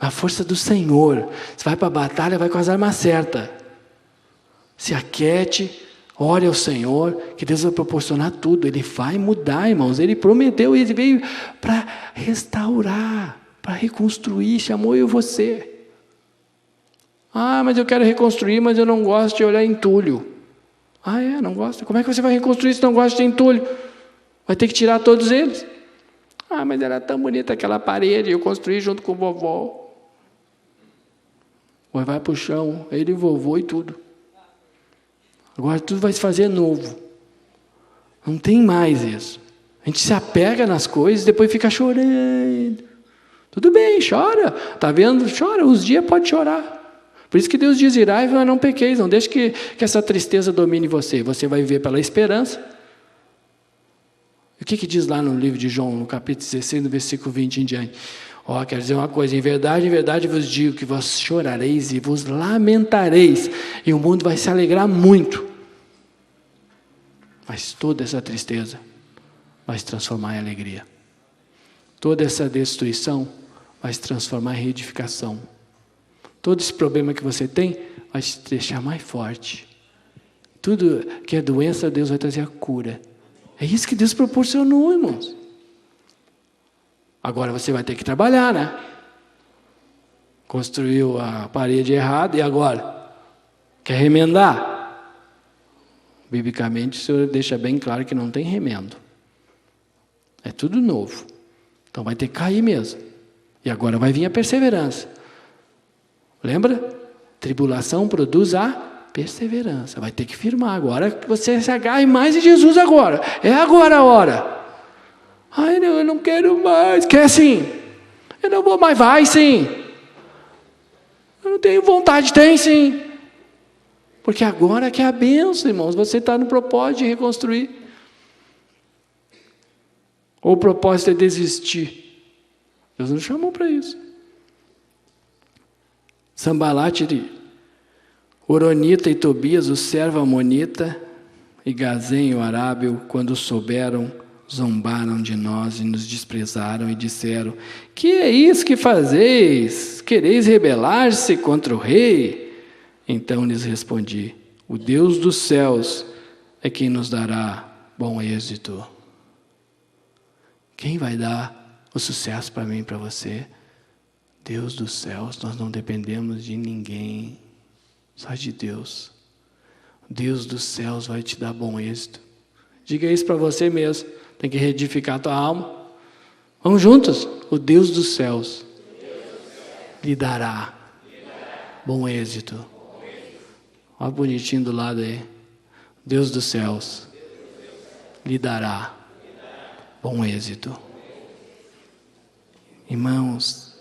Na força do Senhor. Você vai para a batalha, vai com as armas certas. Se aquiete, ore ao Senhor, que Deus vai proporcionar tudo. Ele vai mudar, irmãos. Ele prometeu, Ele veio para restaurar, para reconstruir, chamou eu e você. Mas eu quero reconstruir, mas eu não gosto de olhar entulho. Não gosta? Como é que você vai reconstruir se não gosta de entulho? Vai ter que tirar todos eles. Mas era tão bonita aquela parede, eu construí junto com o vovó. Vai para o chão, ele e o vovô e tudo. Agora tudo vai se fazer novo. Não tem mais isso. A gente se apega nas coisas e depois fica chorando. Tudo bem, chora. Está vendo? Chora. Os dias pode chorar. Por isso que Deus diz, irai, mas não pequeis. Não deixe que essa tristeza domine você. Você vai viver pela esperança. O que diz lá no livro de João, no capítulo 16, no versículo 20 em diante? Quero dizer uma coisa, em verdade vos digo que vós chorareis e vos lamentareis. E o mundo vai se alegrar muito. Mas toda essa tristeza vai se transformar em alegria. Toda essa destruição vai se transformar em reedificação. Todo esse problema que você tem vai te deixar mais forte. Tudo que é doença, Deus vai trazer a cura. É isso que Deus proporcionou, irmãos. Agora você vai ter que trabalhar, né? Construiu a parede errada e agora? Quer remendar? Biblicamente, o Senhor deixa bem claro que não tem remendo. É tudo novo. Então vai ter que cair mesmo. E agora vai vir a perseverança. Lembra? Tribulação produz a perseverança. Vai ter que firmar. Agora que você se agarre mais em Jesus agora. É agora a hora. Não, eu não quero mais. Quer sim. Eu não vou mais. Vai sim. Eu não tenho vontade. Tem sim. Porque agora que é a bênção, irmãos. Você está no propósito de reconstruir. Ou o propósito é desistir? Deus nos chamou para isso. Sambalate, Oronita e Tobias, o servo amonita, e Gazem, o arábio, quando souberam, zombaram de nós e nos desprezaram e disseram: que é isso que fazeis? Quereis rebelar-se contra o rei? Então lhes respondi: o Deus dos céus é quem nos dará bom êxito. Quem vai dar o sucesso para mim e para você? Deus dos céus. Nós não dependemos de ninguém, só de Deus. Deus dos céus vai te dar bom êxito. Diga isso para você mesmo. Tem que reedificar a tua alma. Vamos juntos? O Deus dos céus lhe dará bom êxito. Olha bonitinho do lado aí. Deus dos céus lhe dará bom êxito. Irmãos,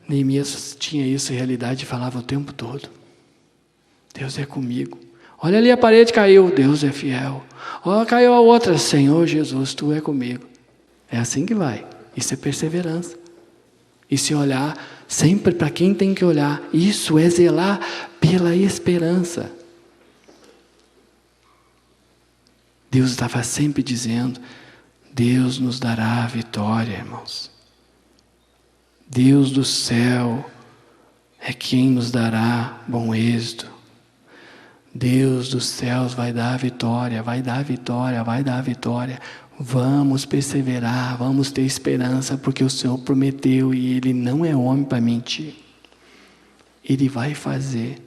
Neemias tinha isso em realidade e falava o tempo todo. Deus é comigo. Olha ali, a parede caiu, Deus é fiel. Olha, caiu a outra, Senhor Jesus, Tu é comigo. É assim que vai. Isso é perseverança. E se olhar sempre para quem tem que olhar. Isso é zelar pela esperança. Deus estava sempre dizendo, Deus nos dará a vitória, irmãos. Deus do céu é quem nos dará bom êxito. Deus dos céus vai dar a vitória, vai dar a vitória, vai dar a vitória. Vamos perseverar, vamos ter esperança, porque o Senhor prometeu e Ele não é homem para mentir. Ele vai fazer.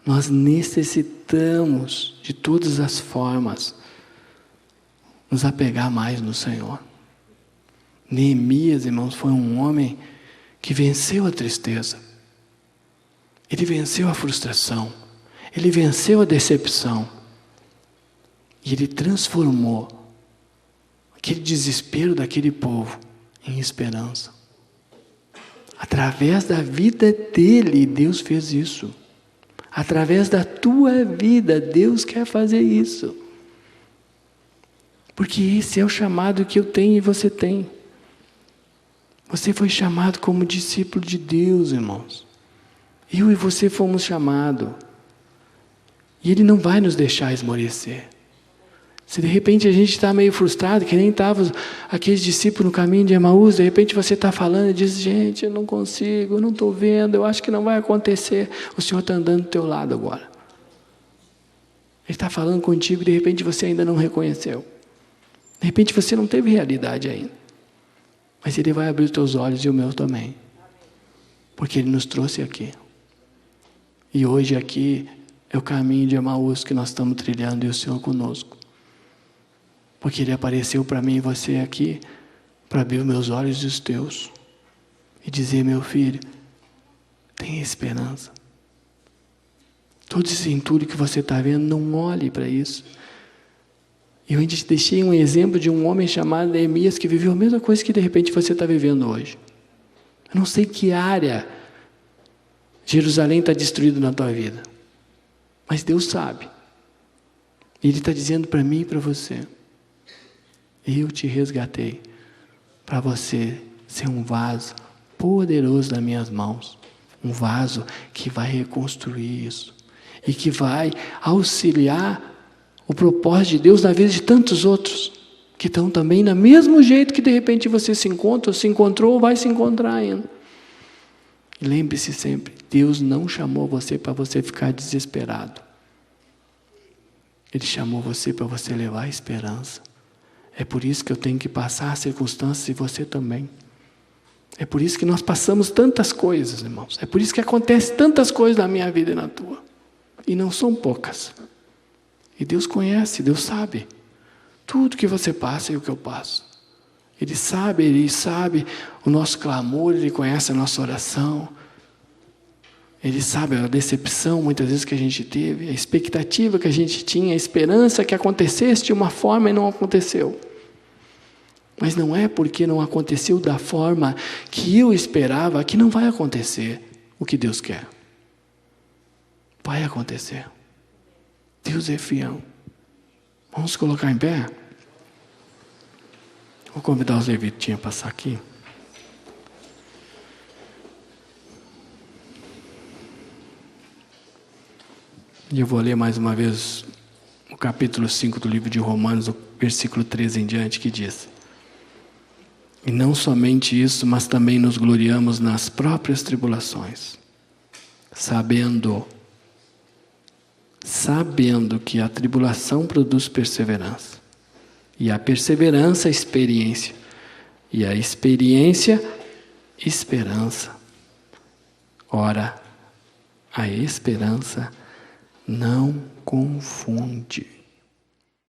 Nós necessitamos, de todas as formas, nos apegar mais no Senhor. Neemias, irmãos, foi um homem que venceu a tristeza. Ele venceu a frustração. Ele venceu a decepção. E ele transformou aquele desespero daquele povo em esperança. Através da vida dele, Deus fez isso. Através da tua vida, Deus quer fazer isso. Porque esse é o chamado que eu tenho e você tem. Você foi chamado como discípulo de Deus, irmãos. Eu e você fomos chamados. E Ele não vai nos deixar esmorecer. Se de repente a gente está meio frustrado, que nem estavam aqueles discípulos no caminho de Emaús, de repente você está falando e diz, gente, eu não consigo, eu não estou vendo, eu acho que não vai acontecer. O Senhor está andando do teu lado agora. Ele está falando contigo e de repente você ainda não reconheceu. De repente você não teve realidade ainda. Mas Ele vai abrir os teus olhos e o meu também. Porque Ele nos trouxe aqui. E hoje aqui é o caminho de Emaús que nós estamos trilhando e o Senhor conosco. Porque Ele apareceu para mim e você aqui para abrir os meus olhos e os teus. E dizer, meu filho, tenha esperança. Todo esse entulho que você está vendo, não olhe para isso. Eu ainda te deixei um exemplo de um homem chamado Neemias que viveu a mesma coisa que de repente você está vivendo hoje. Eu não sei que área Jerusalém está destruída na tua vida. Mas Deus sabe. E Ele está dizendo para mim e para você. Eu te resgatei para você ser um vaso poderoso nas minhas mãos. Um vaso que vai reconstruir isso. E que vai auxiliar o propósito de Deus na vida de tantos outros. Que estão também no mesmo jeito que de repente você se encontra, ou se encontrou, ou vai se encontrar ainda. E lembre-se sempre, Deus não chamou você para você ficar desesperado. Ele chamou você para você levar a esperança. É por isso que eu tenho que passar as circunstâncias e você também. É por isso que nós passamos tantas coisas, irmãos. É por isso que acontece tantas coisas na minha vida e na tua. E não são poucas. E Deus conhece, Deus sabe. Tudo que você passa e o que eu passo. Ele sabe o nosso clamor, Ele conhece a nossa oração. Ele sabe a decepção muitas vezes que a gente teve, a expectativa que a gente tinha, a esperança que acontecesse de uma forma e não aconteceu. Mas não é porque não aconteceu da forma que eu esperava que não vai acontecer o que Deus quer. Vai acontecer. Deus é fiel. Vamos colocar em pé? Vou convidar os levitinhos a passar aqui. E eu vou ler mais uma vez o capítulo 5 do livro de Romanos, o versículo 13 em diante, que diz: E não somente isso, mas também nos gloriamos nas próprias tribulações, sabendo que a tribulação produz perseverança, e a perseverança, experiência, e a experiência, esperança. Ora, a esperança não confunde,